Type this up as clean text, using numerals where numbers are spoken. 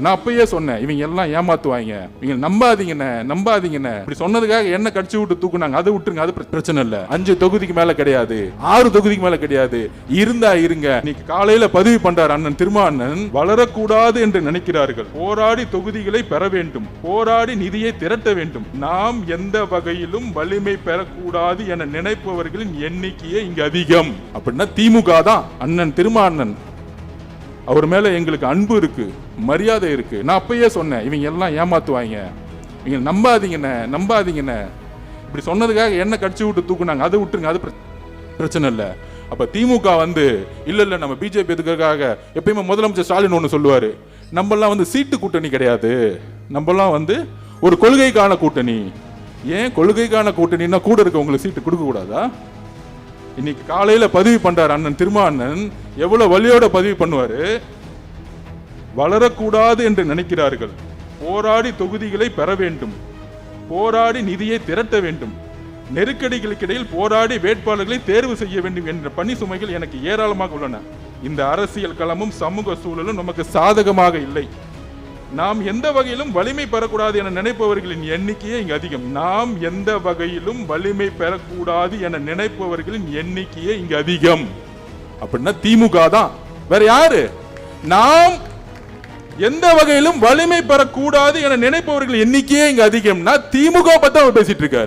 நான் அப்பயே சொன்னேன், இவங்க எல்லாம் ஏமாத்துவாங்க, இவங்க நம்பாதீங்கன்னு இப்படி சொன்னதுக்காக என்ன கடிச்சு விட்டு தூக்குனாங்க. அதை விட்டுருங்க, அது பிரச்சனை இல்ல. 5 தொகுதிக்கு மேல கிடையாது, 6 தொகுதிக்கு மேல கிடையாது, இருந்தா இருங்க. இன்னைக்கு காலையில பதிவு பண்றார் அண்ணன் திருமாவண்ணன், வளரக்கூடாது என்று நினைக்கிறார்கள், போராடி தொகுதிகளை பெற வேண்டும், போராடி நிதியை திரட்ட வேண்டும், நாம் எந்த வகையிலும் வலிமை பெறக்கூடாது என நினைப்பவர்களின் எண்ணிக்கையே இங்கு அதிகம். அப்படின்னா திமுக தான். அண்ணன் திருமாவண்ணன் அவர் மேல எங்களுக்கு அன்பு இருக்கு, மரியாதை இருக்கு. நான் அப்பயே சொன்னேன், இவங்க எல்லாம் ஏமாத்துவாங்க, இவங்க நம்பாதீங்கன்னு இப்படி சொன்னதுக்காக என்ன கடிச்சு விட்டு தூக்குனாங்க. அதை விட்டுருங்க, அது பிரச்சனை இல்ல. அப்ப திமுக இல்ல நம்ம பிஜேபி எதுக்காக எப்பயுமே முதலமைச்சர் ஸ்டாலின் ஒண்ணு சொல்லுவாரு, நம்மெல்லாம் சீட்டு கூட்டணி கிடையாது, நம்மெல்லாம் ஒரு கொள்கைக்கான கூட்டணி. ஏன் கொள்கைக்கான கூட்டணின்னா கூட இருக்க உங்களுக்கு சீட்டு கொடுக்க கூடாதா? இன்னைக்கு காலையில பதிவு பண்றார் அண்ணன் திருமாவண்ணன், எவ்வளவு வலியோட பதிவு பண்ணுவாரு. வளரக்கூடாது என்று நினைக்கிறார்கள், போராடி தொகுதிகளை பெற வேண்டும், போராடி நிதியை திரட்ட வேண்டும், நெருக்கடிகளுக்கு இடையில் போராடி வேட்பாளர்களை தேர்வு செய்ய வேண்டும் என்ற பணி சுமைகள் எனக்கு ஏராளமாக உள்ளன. இந்த அரசியல் களமும் சமூக சூழலும் நமக்கு சாதகமாக இல்லை. நாம் எந்த வகையிலும் வலிமை பெறக்கூடாது என நினைப்பவர்களின் எண்ணிக்கையே இங்கு அதிகம். நாம் எந்த வகையிலும் வலிமை பெறக்கூடாது என நினைப்பவர்களின் எண்ணிக்கையே இங்கு அதிகம். அப்படின்னா திமுக தான். வேற யாரு? நாம் எந்த வகையிலும் வலிமை பெறக்கூடாது என நினைப்பவர்கள் எண்ணிக்கையே இங்கு அதிகம்னா திமுக பத்தி அவர் பேசிட்டு இருக்காரு.